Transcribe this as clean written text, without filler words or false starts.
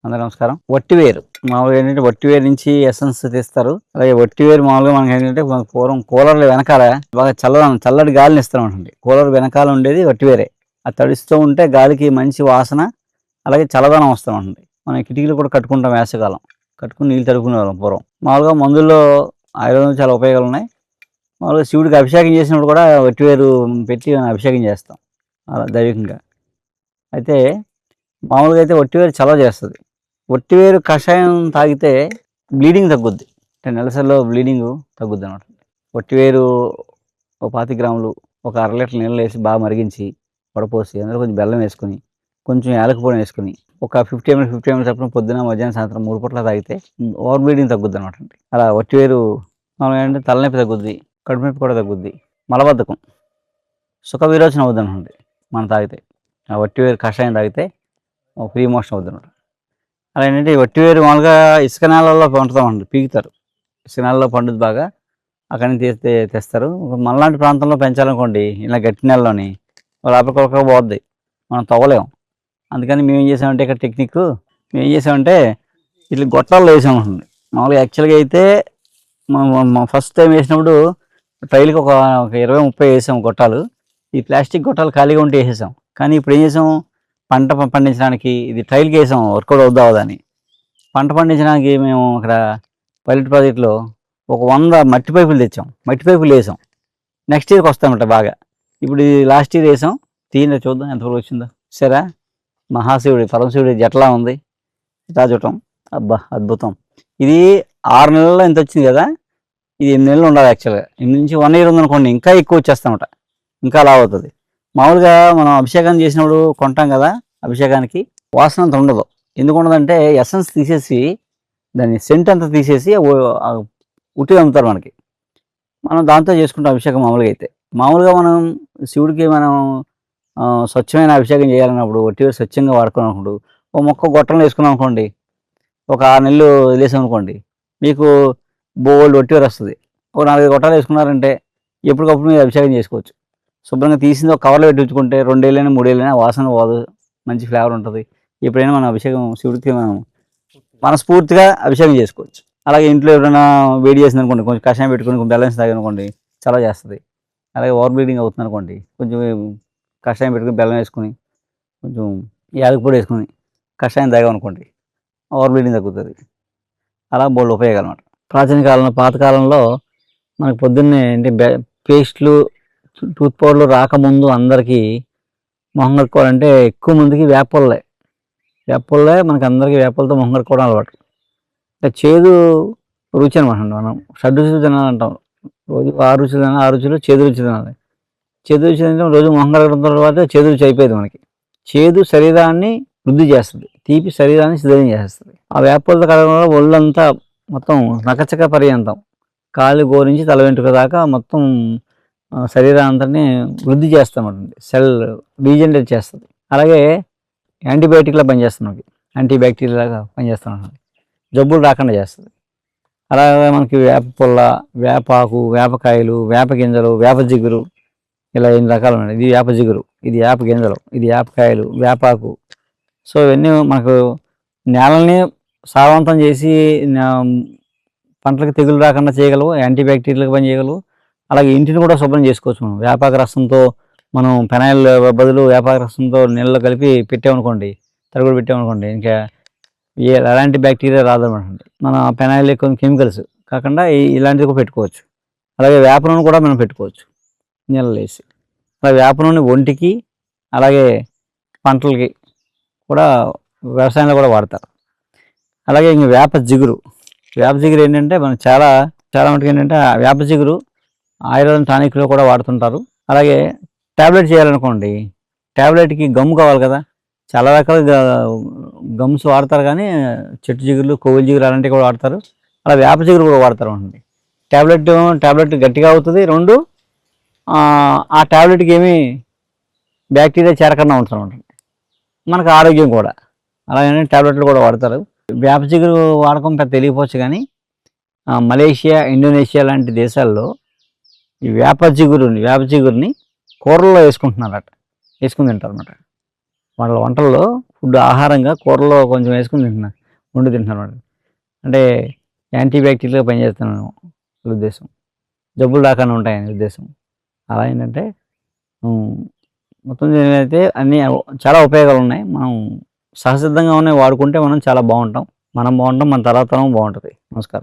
అందరూ నమస్కారం. వట్టివేరు మామూలుగా ఏంటంటే వట్టివేరు నుంచి ఎసెన్స్ తీస్తారు. అలాగే వట్టివేరు మామూలుగా మనకి ఏంటంటే పూర్వం కూలర్లు వెనకాల బాగా చల్లటి గాలిని ఇస్తూ ఉంటుంది. కూలర్ వెనకాల ఉండేది వట్టివేరే. అది తడుస్తూ ఉంటే గాలికి మంచి వాసన, అలాగే చల్లదనం వస్తూ ఉంటుంది. మనం కిటికీలు కూడా కట్టుకుంటాం వేసవికాలం. కట్టుకుని నీళ్ళు తడుపుకునేవాళ్ళం పూర్వం. మామూలుగా మందుల్లో ఆయుర్వేదం చాలా ఉపయోగాలు ఉన్నాయి. మామూలుగా శివుడికి అభిషేకం చేసినప్పుడు కూడా వట్టివేరు పెట్టి అభిషేకం చేస్తాం అలా దైవికంగా. అయితే మామూలుగా అయితే వట్టివేరు చలవ చేస్తుంది. వట్టివేరు కషాయం తాగితే బ్లీడింగ్ తగ్గుద్ది. అంటే నెలసరిలో బ్లీడింగ్ తగ్గుద్ది అనమాట. వట్టివేరు ఒక 25 గ్రాములు ఒక అర లీటర్ నీళ్ళు వేసి బాగా మరిగించి వడపోసి అందులో కొంచెం బెల్లం వేసుకుని కొంచెం యాలక పొడి వేసుకుని ఒక 50 ml చొప్పున పొద్దున మధ్యాహ్నం సాయంత్రం 3 పూట్ల తాగితే ఓవర్ బ్లీడింగ్ తగ్గుద్ది అనమాట. అలా వట్టివేరు మామూలుగా ఏంటంటే తలనొప్పి తగ్గుద్ది, కడుపు నొప్పి కూడా తగ్గుద్ది, మలబద్ధకం సుఖ విరోచన అవుద్ది అనమాట మనం తాగితే. ఆ వట్టివేరు కషాయం తాగితే ఫ్రీ మోషన్ అవుద్ది అనమాట. అలా ఏంటంటే ఈ వట్టివేరు మామూలుగా ఇసుక నేలల్లో పండుతామండి, పీకుతారు. ఇసుక నేలలో పండుద్ది బాగా, అక్కడి నుంచి తెస్తారు. మనలాంటి ప్రాంతంలో పెంచాలనుకోండి ఇలా గట్టి నేలలోని లోపలికొక పోద్ది, మనం తవ్వలేం. అందుకని మేము ఏం చేసామంటే ఇక్కడ టెక్నిక్ మేము ఏం చేసామంటే ఇట్లా గొట్టాల్లో వేసామండి. మామూలుగా యాక్చువల్గా అయితే మనం ఫస్ట్ టైం వేసినప్పుడు ట్రైల్కి ఒక 20-30 వేసాం గొట్టాలు. ఈ ప్లాస్టిక్ గొట్టాలు ఖాళీగా ఉంటే వేసేసాం. కానీ ఇప్పుడు ఏం చేసాం, పంట పండించడానికి ఇది ట్రైల్కి వేసాం, వర్కౌట్ అవుద్దావదని. పంట పండించడానికి మేము అక్కడ పైలట్ ప్రాజెక్టులో ఒక 100 మట్టి పైపులు తెచ్చాం, మట్టి పైపులు వేసాం. నెక్స్ట్ ఇయర్కి వస్తామంట బాగా. ఇప్పుడు ఇది లాస్ట్ ఇయర్ వేసాం, తీయండి చూద్దాం ఎంతవరకు వచ్చిందో. సరే, మహాశివుడి పరమశివుడి జట్లా ఉంది రాజుటం. అబ్బా అద్భుతం. ఇది 6 నెలల్లో ఇంత వచ్చింది కదా, ఇది 8 నెలలు ఉండాలి యాక్చువల్గా. 8 నుంచి 1 ఇయర్ ఉందనుకోండి ఇంకా ఎక్కువ వచ్చేస్తామట, ఇంకా అలా అవుతుంది. మామూలుగా మనం అభిషేకం చేసినప్పుడు కొంటాం కదా, అభిషేకానికి వాసన అంత ఉండదు. ఎందుకు ఉండదంటే ఎసెన్స్ తీసేసి దాన్ని సెంట్ అంతా తీసేసి ఉట్టి అమ్ముతారు మనకి. మనం దాంతో చేసుకుంటాం అభిషేకం. మామూలుగా మనం శివుడికి మనం స్వచ్ఛమైన అభిషేకం చేయాలన్నప్పుడు వట్టివేరు స్వచ్ఛంగా వాడుకున్నప్పుడు ఒక మొక్క గొట్టంలో వేసుకున్నాం అనుకోండి, ఒక 6 నెలలు వదిలేసాం అనుకోండి, మీకు బోల్డ్ వట్టివేరు వస్తుంది. ఒక 4-5 గొట్టాలు వేసుకున్నారంటే ఎప్పటికప్పుడు మీరు అభిషేకం చేసుకోవచ్చు. శుభ్రంగా తీసింది ఒక కవర్లో పెట్టి ఉంచుకుంటే 2 ఏళ్ళైనా 3 ఏళ్ళైనా వాసన పోదు, మంచి ఫ్లేవర్ ఉంటుంది. ఎప్పుడైనా మనం అభిషేకం శివుడికి మనం మనస్ఫూర్తిగా అభిషేకం చేసుకోవచ్చు. అలాగే ఇంట్లో ఎవరైనా వేడి చేసింది అనుకోండి, కొంచెం కషాయం పెట్టుకుని కొంచెం బెల్లం తాగనుకోండి చాలా చేస్తుంది. అలాగే ఓవర్ బ్లీడింగ్ అవుతుంది అనుకోండి, కొంచెం కషాయం పెట్టుకుని బెల్లం వేసుకుని కొంచెం యాలక పొడి వేసుకుని కషాయం తాగామనుకోండి ఓవర్ బ్లీడింగ్ తగ్గుతుంది. అలా బోల్డ్ ఉపయోగాలు అన్నమాట. ప్రాచీన కాలంలో పాతకాలంలో మనకు పొద్దున్నే అంటే పేస్ట్లు టూత్ పౌడర్లు రాకముందు అందరికీ మొహం కడుక్కోవాలంటే ఎక్కువ మందికి వేపల్లే మనకి అందరికీ వేపలతో మొహం కడుక్కోవడం అలవాటు. అంటే చేదు రుచి అనమాట. మనం షడ్రుచులు తినాలంటాం. రోజు 6 రుచులు తినాలి, 6 రుచులు చేదు రుచి తినాలి. చేదు రుచి తినడం రోజు మొహం కడగడం తర్వాత చేదు రుచి అయిపోయింది మనకి. చేదు శరీరాన్ని వృద్ధి చేస్తుంది, తీపి శరీరాన్ని సిద్ధం చేస్తుంది. ఆ వేపలతో కడగడం వల్ల ఒళ్ళంతా మొత్తం నకచక పర్యంతం కాళ్ళు గోరించి తల వెంట్రుక దాకా మొత్తం శరీరాంతని వృద్ధి చేస్తామండి. సెల్ రీజనరేట్ చేస్తుంది. అలాగే యాంటీబయాటిక్లా పనిచేస్తుంది, మనకి యాంటీ బ్యాక్టీరియాలాగా పనిచేస్తుంది, జబ్బులు రాకుండా చేస్తుంది. అలాగే మనకి వేప పుల్ల, వేపాకు, వేపకాయలు, వేప గింజలు, వేప జిగురు, ఇలా 8 రకాలు ఉన్నాయి. ఇది వేప జిగురు, ఇది వేప గింజలు, ఇది వేపకాయలు, వేపాకు. సో ఇవన్నీ మనకు నేలని సారవంతం చేసి పంటలకు తెగులు రాకుండా చేయగలవు, యాంటీ బ్యాక్టీరియాలకు పని చేయగలవు. అలాగే ఇంటిని కూడా శుభ్రం చేసుకోవచ్చు. మనం వేపాకు రసంతో మనం ఫెనాయిల్ బదులు వేపాకు రసంతో నీళ్ళలో కలిపి పెట్టామనుకోండి, తరుగుడు పెట్టామనుకోండి, ఇంకా ఎలాంటి బ్యాక్టీరియా రాదనమాట. మన ఫెనాయిల్ కొన్ని కెమికల్స్ కాకుండా ఇలాంటివి కూడా పెట్టుకోవచ్చు. అలాగే వేప నూనె కూడా మనం పెట్టుకోవచ్చు నీళ్ళలో వేసి. అలా వేప నూనె ఒంటికి అలాగే పంటలకి కూడా వ్యవసాయంలో కూడా వాడతారు. అలాగే ఇంక వేప జిగురు ఏంటంటే మనం చాలా మటుకు ఏంటంటే వేప జిగురు ఆయుర్వేదం టానిక్లో కూడా వాడుతుంటారు. అలాగే ట్యాబ్లెట్ చేయాలనుకోండి, ట్యాబ్లెట్కి గమ్ కావాలి కదా, చాలా రకాల గమ్స్ వాడతారు. కానీ చెట్టు జిగురులు, కొవ్వుల జిగురు అలాంటివి కూడా వాడతారు. అలా వేప జిగురు కూడా వాడతారు అండి. ట్యాబ్లెట్ గట్టిగా అవుతుంది. 2 ఆ ట్యాబ్లెట్కి ఏమి బ్యాక్టీరియా చేరకుండా ఉంటుంది, మనకు ఆరోగ్యం కూడా. అలాగనే ట్యాబ్లెట్లు కూడా వాడతారు. వేప జిగురు వాడకం పెద్ద తెలియకపోవచ్చు, కానీ మలేషియా, ఇండోనేషియా లాంటి దేశాల్లో ఈ వేప జిగురుని కూరల్లో వేసుకుని తింటారు అన్నమాట. వాళ్ళ వంటల్లో ఫుడ్ ఆహారంగా కూరలో కొంచెం వేసుకుని తింటున్నాను, వండి తింటున్నాను అన్నమాట. అంటే యాంటీబ్యాక్టీరియల్గా పనిచేస్తున్నాను ఉద్దేశం, జబ్బులు రాకుండా ఉంటాయని ఉద్దేశం. అలా ఏంటంటే మొత్తం అయితే అన్నీ చాలా ఉపయోగాలు ఉన్నాయి. మనం సహసిద్ధంగా ఉన్నాయి వాడుకుంటే మనం చాలా బాగుంటాం, మనం బాగుంటాం, మన తర్వాత తరం బాగుంటుంది. నమస్కారం.